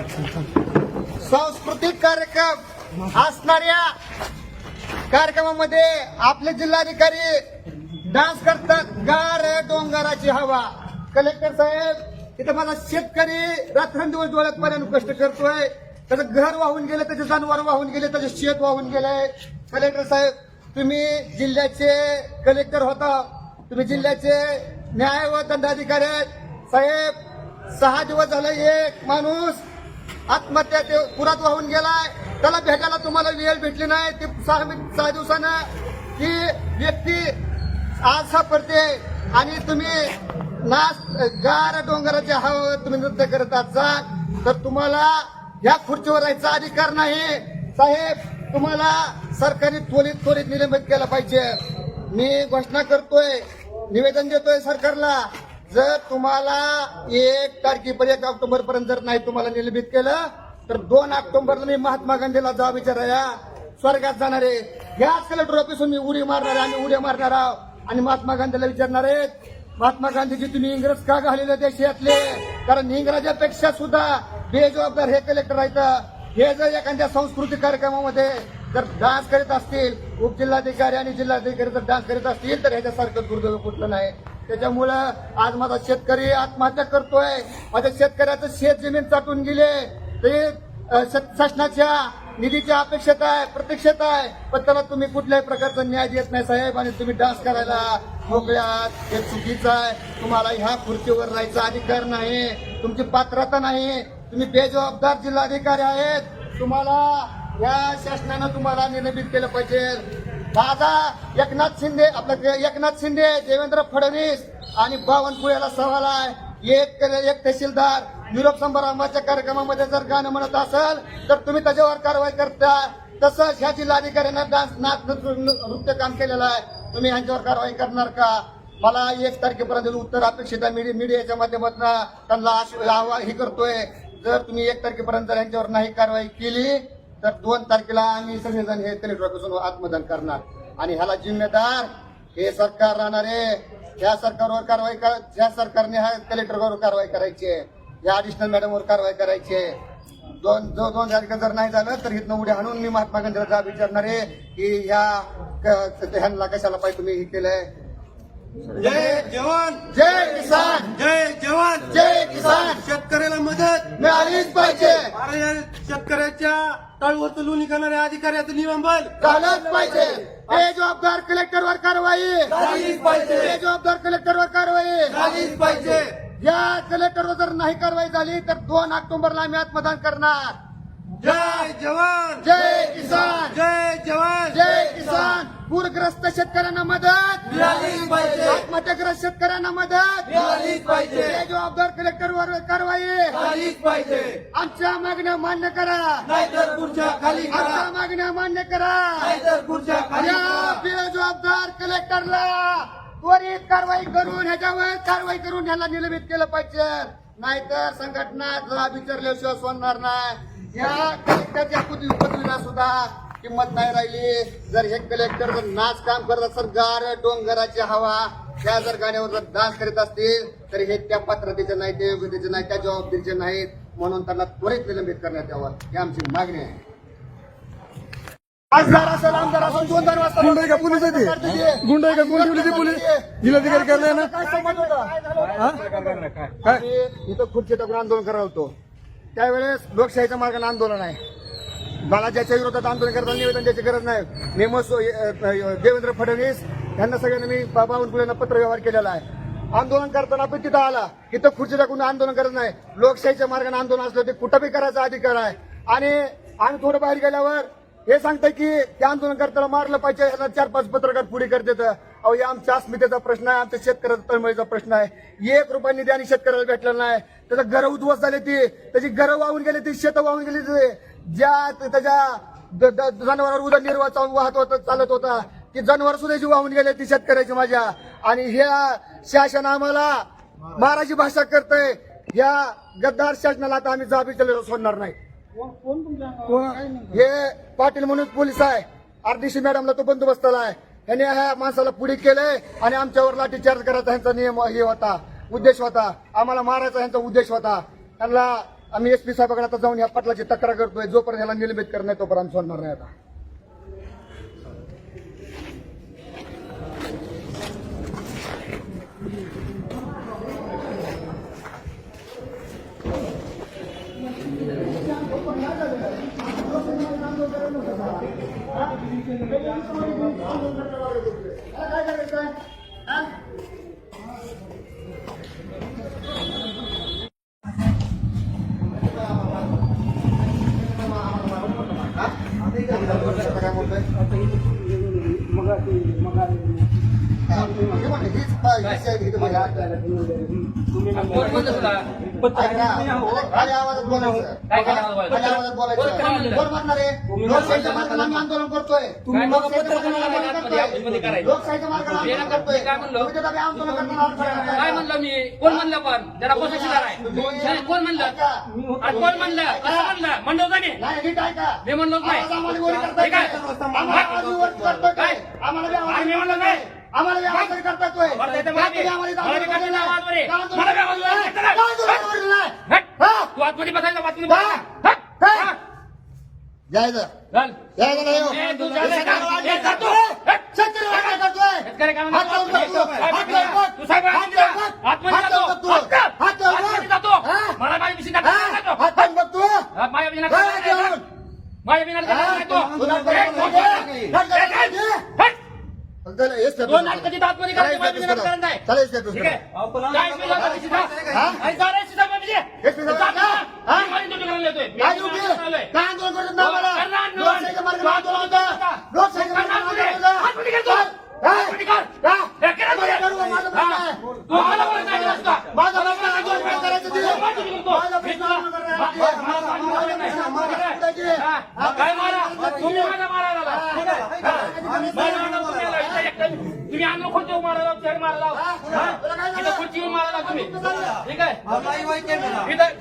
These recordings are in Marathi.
सांस्कृतिक कार्यक्रम असणाऱ्या कार्यक्रमामध्ये आपले जिल्हाधिकारी डान्स करतात, गार डोंगराची हवा. कलेक्टर साहेब, इथं माझा शेतकरी रात्रंदिवस डोळ्यात पाण्यानं कष्ट करतोय. त्याचं घर वाहून गेलं, त्याचे जनावर वाहून गेले, त्याचे शेत वाहून गेलंय. कलेक्टर साहेब, तुम्ही जिल्ह्याचे कलेक्टर होता, तुम्ही जिल्ह्याचे न्याय व दंडाधिकारी आहेत. साहेब, 6 दिवस झाले एक माणूस आत्महत्या पुरात वाहून गेलाय. त्याला भेटायला तुम्हाला वेळ भेटली नाही. ते 6 दिवसानं ती व्यक्ती आज सापडते आणि तुम्ही गार डोंगराच्या हवेवर तुम्ही नृत्य करत असाल तर तुम्हाला या खुर्चीवर राहायचा अधिकार नाही. साहेब, तुम्हाला सरकारने त्वरित निलंबित केलं पाहिजे. मी घोषणा करतोय, निवेदन देतोय सरकारला, जर तुम्हाला 1 तारखेपर्यंत 1 ऑक्टोबर पर्यंत जर नाही तुम्हाला निलंबित केलं तर 2 ऑक्टोबरला मी महात्मा गांधीला जाब विचाराया स्वर्गात जाणार आहे. याच कलेक्टर ऑफिसून मी उडी मारणार आहे, आम्ही उड्या मारणार आहोत आणि महात्मा गांधीला विचारणार आहेत, महात्मा गांधीजी तुम्ही इंग्रज का घालेले देशातले? कारण इंग्रजापेक्षा सुद्धा बेजबाबदार हे कलेक्टर आहेत. हे जर एखाद्या सांस्कृतिक कार्यक्रमामध्ये जर डान्स करीत असतील, उपजिल्हाधिकारी आणि जिल्हाधिकारी जर डान्स करीत असतील तर ह्याच्यासारखं दुर्दैव कुठलं नाही. त्याच्यामुळं आज माझा शेतकरी आत्महत्या करतोय. माझ्या शेतकऱ्याचं शेत जमीन चाटून गेले. ते शासनाच्या निधीची अपेक्षित आहे, प्रतीक्षेत आहे, पण त्याला तुम्ही कुठल्याही प्रकारचा न्याय देत नाही साहेब. आणि तुम्ही डान्स करायला मोकळ्यात, हे चुकीचं आहे. तुम्हाला ह्या खुर्चीवर राहायचा अधिकार नाही, तुमची पात्रता नाही. तुम्ही बेजबाबदार जिल्हाधिकारी आहेत. तुम्हाला या शासनानं तुम्हाला निलंबित केलं पाहिजे. दादा एकनाथ शिंदे, देवेंद्र फडणवीस आणि बावनकुळेला सवाल आहे. एक तहसीलदार निरोप समारंभाच्या कार्यक्रमामध्ये जर गाणं म्हणत असेल तर तुम्ही त्याच्यावर कारवाई करता. तसंच ह्या जिल्हाधिकाऱ्यांना डान्स नृत्य काम केलेलं आहे, तुम्ही ह्यांच्यावर कारवाई करणार का? मला 1 तारखेपर्यंत उत्तर अपेक्षित आहे. मीडियाच्या माध्यमातून त्यांना हे करतोय, जर तुम्ही 1 तारखेपर्यंत ह्यांच्यावर नाही कारवाई केली तर 2 तारखेला आम्ही सगळेजण हे कलेक्टर ऑफिसवर आत्मदान करणार आणि ह्याला जिम्मेदार हे सरकार राहणार आहे. या सरकारने ह्या कलेक्टरवर कारवाई करायची आहे, या ऍडिशनल मॅडमवर कारवाई करायची आहे. 2 तारखेला जर नाही झालं तर इथनं उड्या हाणून मी महात्मा गांधीला जाब विचारणार आहे की ह्यांना कशाला पाहिजे तुम्ही हे केलंय. जय जवान, जय किसान, जय जवान, जय किसान. शेतकऱ्याला मदत मिळालीच पाहिजे, अरे शेतकऱ्याच्या तळवरचं लोणी करणाऱ्या अधिकाऱ्याचं निलंबन झालंच पाहिजे. बेजबाबदार कलेक्टरवर कारवाई झालीच पाहिजे, बेजबाबदार कलेक्टरवर कारवाई झालीच पाहिजे. या कलेक्टरवर जर नाही कारवाई झाली तर 2 ऑक्टोबरला आम्ही आत्मदान करणार. जय जवान, जय किसान, जय जवान, जय किसान. पूरग्रस्त शेतकऱ्यांना मदत मिळालीच पाहिजे, आत्महत्याग्रस्त शेतकऱ्यांना मदत मिळालीच पाहिजे, बेजबाबदार कलेक्टरवर कारवाई झालीच पाहिजे. आमच्या मागण्या मान्य करा, नाहीतर खुर्च्या खाली करा, आमच्या मागण्या मान्य करा. नाहीतर खुर्च्या खाली या करा. बेजबाबदार कलेक्टरला त्वरित कारवाई करून ह्याला निलंबित केलं पाहिजे. नाहीतर संघटना जबाब विचारल्याशिवाय सोडणार नाही. या कलेक्टरच्या पदवीला सुद्धा किंमत नाही राहिली. जर हे कलेक्टर जर नाच काम करत असेल, गार डोंगराची हवा त्या जर गाण्यावर जर डान्स करीत असतील तर हे त्या पात्रतेचे नाही, ते योग्यतेचे नाही, त्या जबाबदारीचे नाहीत. म्हणून त्यांना त्वरित निलंबित करण्यात यावं ही आमची मागणी आहे. खासदार असेल, आमदार असेल, 2 वाजता गुंड आहे का पोलीस आहे ते? गुंड आहे का? कोण ठेवली ती पोलीस? जिल्हाधिकारी करलाय ना? काय समज होता? काय? आम्ही इथं खुर्ची टाकून आंदोलन करत होतो. त्यावेळेस लोकशाहीच्या मार्गाने आंदोलन आहे. मला ज्याच्या विरोधात आंदोलन करताना निवेदन द्यायची गरज नाही. देवेंद्र फडणवीस यांना सगळ्यांना मी बावनकुळेंना पत्र व्यवहार केलेला आहे. आंदोलन करताना आपण तिथं आला, इथं खुर्ची टाकून आंदोलन करत नाही. लोकशाहीच्या मार्गाने आंदोलन असलं ते कुठं बी करायचा अधिकार आहे. आणि आम्ही थोडं बाहेर गेल्यावर हे सांगतंय की ते आंदोलन करताना मारलं पाहिजे, ह्याला 4-5 पत्रकार पुढे करतात. अहो, हे आमच्या अस्मितेचा प्रश्न आहे, आमच्या शेतकऱ्याचा तळमळीचा प्रश्न आहे. 1 रुपया निधी आणि शेतकऱ्याला भेटलेला नाही. त्याचं घरं उद्ध्वस्त झाले, त्याची घरं वाहून गेली, ती शेतं वाहून गेली. ज्या त्याच्या जनावरांवर उदरनिर्वाह चालत होता ती जनावर सुद्धा वाहून गेले, ती शेतकऱ्याची माझ्या. आणि ह्या शासन आम्हाला माराची भाषा करतंय. या गद्दार शासनाला आता आम्ही जाब विचारलेलं सोडणार नाही. हे पाटील म्हणून पोलीस आहे, आरडीसी मॅडमला तो बंदोबस्ताला आहे. यांनी ह्या माणसाला पुढे केलंय आणि आमच्यावर लाठीचार्ज करायचा ह्यांचा नियम हे होता, उद्देश होता. आम्हाला मारायचा ह्यांचा उद्देश होता. त्यांना आम्ही एसपी साहेबांकडे आता जाऊन ह्या पाटलाची तक्रार करतोय. जोपर्यंत ह्याला निलंबित करत नाही तोपर्यंत सोडणार नाही आता. काय करायचं? आंदोलन करतोय. लोकशाहीच्या मार्गाने आंदोलन करतोय. काय म्हणलं मी? कोण म्हणलं? पण जरा पोषशीदार आहे. कोण म्हणलं? आणि कोण म्हणलं? कसं म्हणलं? म्हणलं होतं मी? नाही नीट ऐका. मी म्हणलोच नाही. आम्हाला गोळी करताय काय? आम्हाला मी म्हणलं नाही. आम्हाला व्यवस्था करता येतोय. मला येतं मला बी. मला बी करते ना आवाजवर आहे. मला बी आवाजवर आहे. हट. तू आतमध्ये बसायचा, आतमध्ये बसायचा. हट. हा. जायचं चल. जायचं नाही हो. ए, तू जायचं का? ए, जातो. हट. शेतकरी काय करतोय? शेतकरी काय हात लावून म्हणतो? बघ. हात लावून बघ. तू साहेब हात लावून बघ. आतमध्ये हात जातो. लावून बघ तू. हट. हात लावून बघ. आतमध्ये जातो. हा? मला माझ्या विषयी हा? जातो. हात लावून बघ तू. माझ्या विषयी काय जातो. घेऊन? माझ्या विनात हा? जातो. तुला हट. हट. चला, हेच तर दोन नाटकाची आतमध्ये करायची, माझ्या विनात करायचं नाही. चला, हेच तर ठीक आहे? काय विषय जातो विषयी जा. हा? आणि जा रे सीधा बाबीजी. हेच तर जा ना. हा? मी माझी ड्युटी करायला येतोय. मी काय ड्युटी ड्युटी? करायला आलोय. काय आंदोलन करत नाही आम्हाला? करणार आंदोलन. लोकशाहीच्या मार्गाने आंदोलन होतं. लोकशाहीच्या मार्गाने आंदोलन होतं. आतमध्ये कर तू. हा? आतमध्ये कर. हा? हे करा तू. आंदोलन करू, माझा प्रश्न हा. आहे. तू मला बोलत नाही असता. माझा प्रश्न आंदोलन काय करायचं ते? माझी ड्युटी करतो. माझा प्रश्न आंदोलन करायचं. हा. काय मारा? तुम्ही माझ्या मारायला आला. ठीक आहे? हा. माझ्या अंगावर तुम्ही आला. इथं एकटं तुम्ही अंगावर खुर्ची येऊन मारायला लावा, चेअर मारायला लावा. इथं खुर्ची येऊन मारायला लावा तुम्ही. ठीक आहे?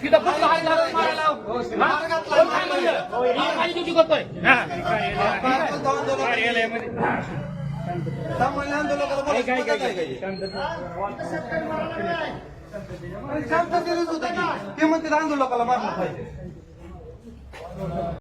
इथं फक्त हात घालून मारायला लावा. हा? कोण काय म्हणलं? मी माझी ड्युटी करतोय. हा. कार्यालयामध्ये. सामान्य आंदोलकाला मला काय पद्धत आहे का ही? शांततेतच होतं की ते म्हणते आंदोलकाला मारलं पाहिजे.